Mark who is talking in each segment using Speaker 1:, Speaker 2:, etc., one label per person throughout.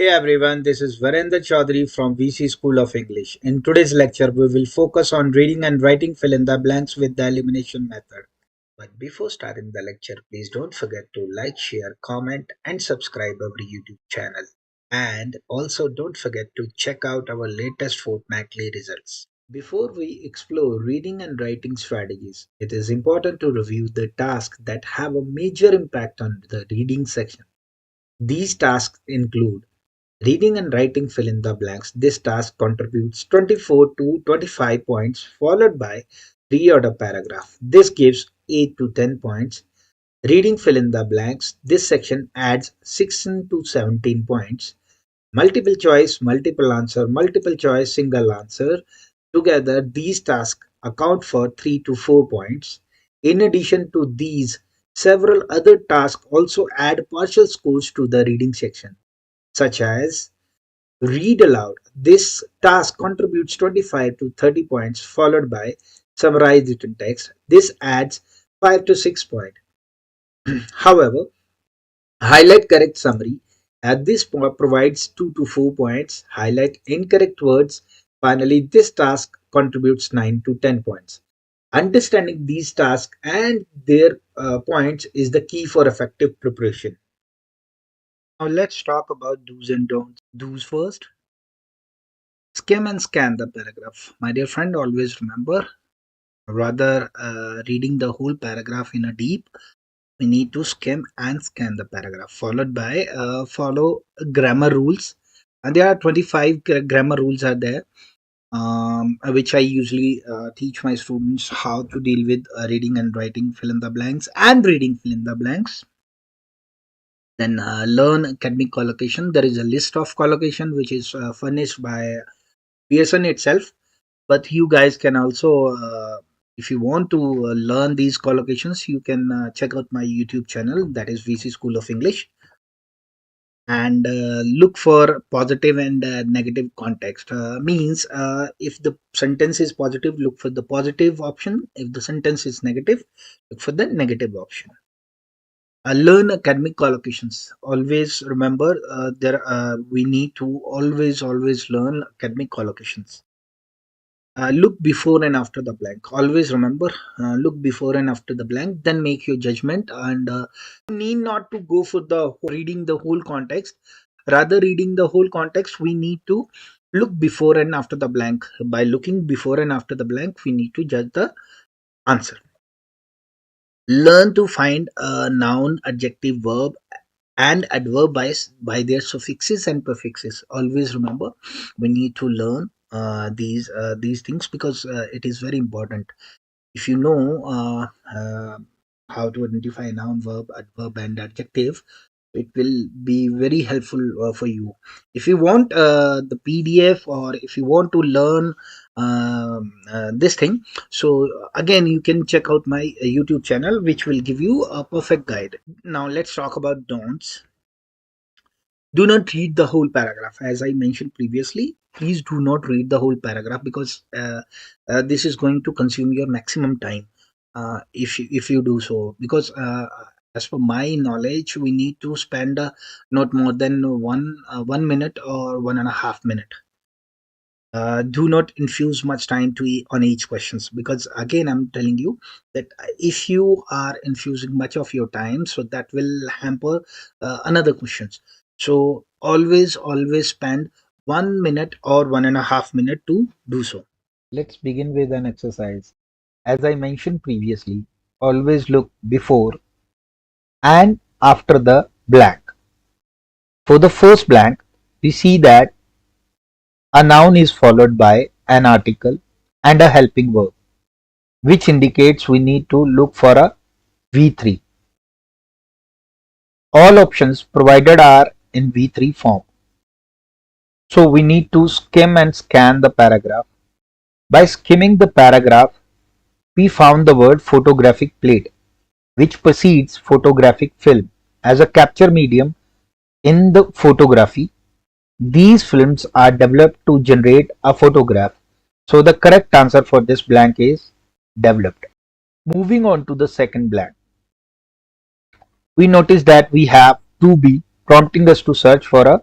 Speaker 1: Hey everyone, this is Virendra Chaudhary from VC School of English. In today's lecture, we will focus on reading and writing fill in the blanks with the elimination method. But before starting the lecture, please don't forget to like, share, comment, and subscribe our YouTube channel. And also don't forget to check out our latest fortnightly results. Before we explore reading and writing strategies, it is important to review the tasks that have a major impact on the reading section. These tasks include reading and writing fill in the blanks. This task contributes 24 to 25 points, followed by reorder paragraph. This gives 8 to 10 points. Reading fill in the blanks. This section adds 16 to 17 points. Multiple choice, multiple answer, multiple choice, single answer. Together, these tasks account for 3 to 4 points. In addition to these, several other tasks also add partial scores to the reading section, such as read aloud. This task contributes 25 to 30 points, followed by summarize written text. This adds 5 to 6 points. However, highlight correct summary at this point provides 2 to 4 points. Highlight incorrect words. Finally, this task contributes 9 to 10 points. Understanding these tasks and their points is the key for effective preparation. Now let's talk about do's and don'ts. Do's first. Skim and scan the paragraph. My dear friend, always remember, rather reading the whole paragraph in a deep, we need to skim and scan the paragraph, followed by follow grammar rules. And there are 25 grammar rules are there, which I usually teach my students how to deal with reading and writing fill in the blanks and reading fill in the blanks. Then learn academic collocation. There is a list of collocation which is furnished by Pearson itself, but you guys can also if you want to learn these collocations, you can check out my YouTube channel, that is VC School of English, and look for positive and negative context. Means if the sentence is positive, look for the positive option. If the sentence is negative, look for the negative option. Learn academic collocations. Always remember, there we need to always learn academic collocations. Look before and after the blank. Always remember, look before and after the blank, then make your judgment. And need not to go for the reading the whole context. Rather, reading the whole context, we need to look before and after the blank. By looking before and after the blank, we need to judge the answer. Learn to find a noun, adjective, verb, and adverb by their suffixes and prefixes. Always remember, we need to learn these things because it is very important. If you know how to identify noun, verb, adverb, and adjective, it will be very helpful for you. If you want the PDF, or if you want to learn this thing, so again you can check out my YouTube channel, which will give you a perfect guide. Now let's talk about don'ts. Do not read the whole paragraph. As I mentioned previously, please do not read the whole paragraph, because this is going to consume your maximum time if you do so, because as per my knowledge, we need to spend not more than 1 minute or 1.5 minute. Do not infuse much time on each questions, because again I'm telling you that if you are infusing much of your time, so that will hamper another questions. So always spend 1 minute or 1.5 minute to do so. Let's begin with an exercise. As I mentioned previously, always look before and after the blank. For the first blank, we see that a noun is followed by an article and a helping verb, which indicates we need to look for a V3. All options provided are in V3 form. So we need to skim and scan the paragraph. By skimming the paragraph, we found the word photographic plate, which precedes photographic film. As a capture medium in the photography, these films are developed to generate a photograph. So the correct answer for this blank is developed. Moving on to the second blank, we notice that we have 2B prompting us to search for a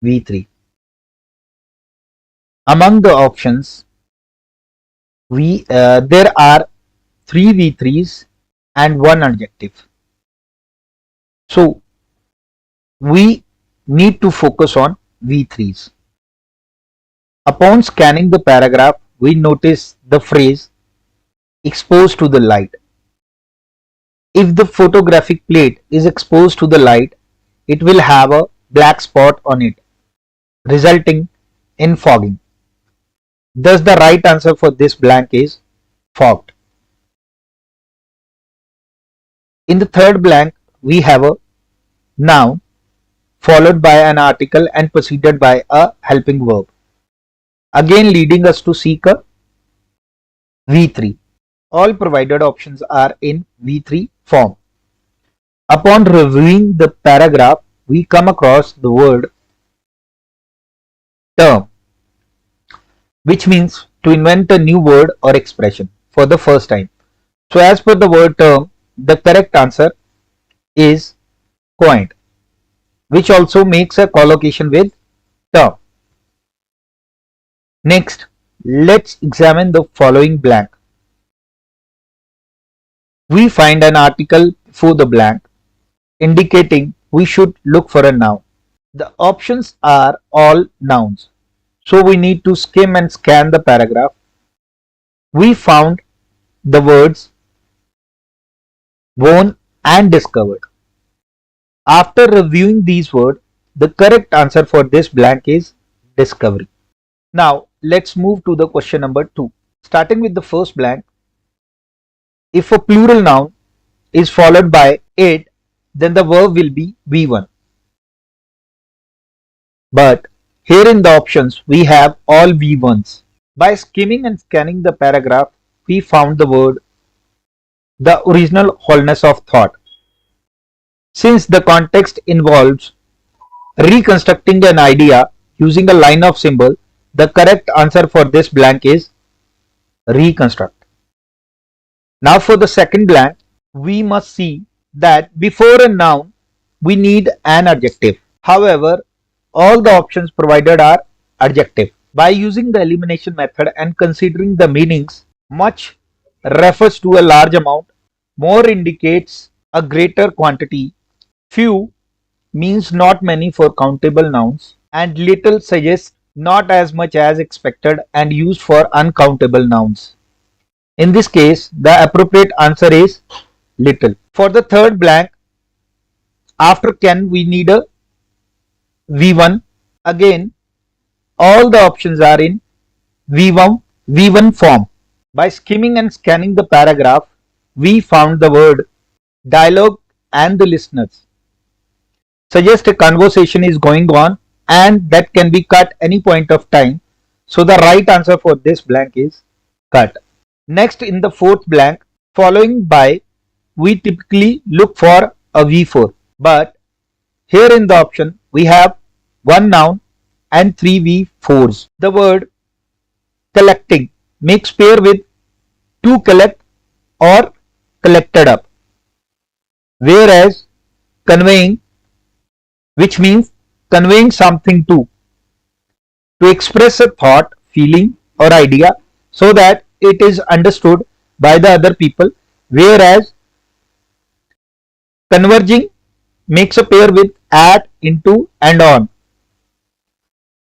Speaker 1: V3. Among the options, there are 3 V3s and 1 adjective. So we need to focus on V3s. Upon scanning the paragraph, we notice the phrase exposed to the light. If the photographic plate is exposed to the light, it will have a black spot on it, resulting in fogging. Thus, the right answer for this blank is fogged. In the third blank, we have a noun followed by an article and preceded by a helping verb, again leading us to seek a V3. All provided options are in V3 form. Upon reviewing the paragraph, we come across the word term, which means to invent a new word or expression for the first time. So as per the word term, the correct answer is coined, which also makes a collocation with term. Next, let's examine the following blank. We find an article before the blank, indicating we should look for a noun. The options are all nouns, so we need to skim and scan the paragraph. We found the words born and discovered. After reviewing these words, the correct answer for this blank is discovery. Now let's move to the question number 2. Starting with the first blank, if a plural noun is followed by it, then the verb will be V1. But here in the options, we have all V1s. By skimming and scanning the paragraph, we found the word the original wholeness of thought. Since the context involves reconstructing an idea using a line of symbol, the correct answer for this blank is reconstruct. Now for the second blank, we must see that before a noun, we need an adjective. However, all the options provided are adjective. By using the elimination method and considering the meanings, much refers to a large amount, more indicates a greater quantity, few means not many for countable nouns, and little suggests not as much as expected and used for uncountable nouns. In this case, the appropriate answer is little. For the third blank, after can we need a V1. Again, all the options are in V1 form. By skimming and scanning the paragraph, we found the word dialogue and the listeners. Suggest a conversation is going on and that can be cut any point of time. So the right answer for this blank is cut. Next, in the fourth blank, following by, we typically look for a V4. But here in the option, we have one noun and 3 V4s. The word collecting makes pair with to collect or collected up. Whereas conveying, which means conveying something to express a thought, feeling or idea so that it is understood by the other people, whereas converging makes a pair with at, into and on.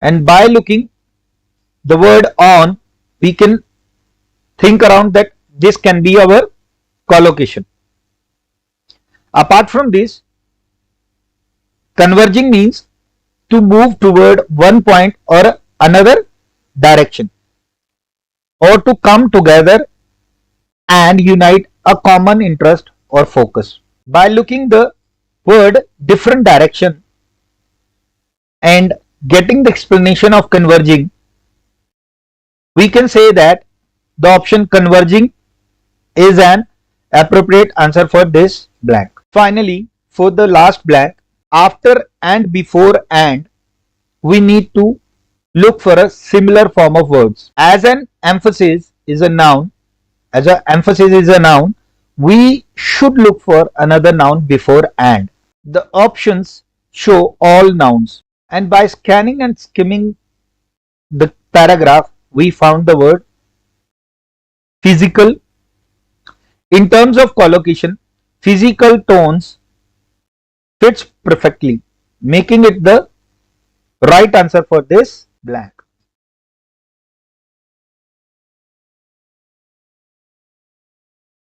Speaker 1: And by looking the word on, we can think around that this can be our collocation. Apart from this, converging means to move toward one point or another direction, or to come together and unite a common interest or focus. By looking the word different direction and getting the explanation of converging, we can say that the option converging is an appropriate answer for this blank. Finally, for the last blank, after and before and, we need to look for a similar form of words. As an emphasis is a noun, we should look for another noun before and. The options show all nouns. And by scanning and skimming the paragraph, we found the word physical. In terms of collocation, physical tones fits perfectly, making it the right answer for this blank.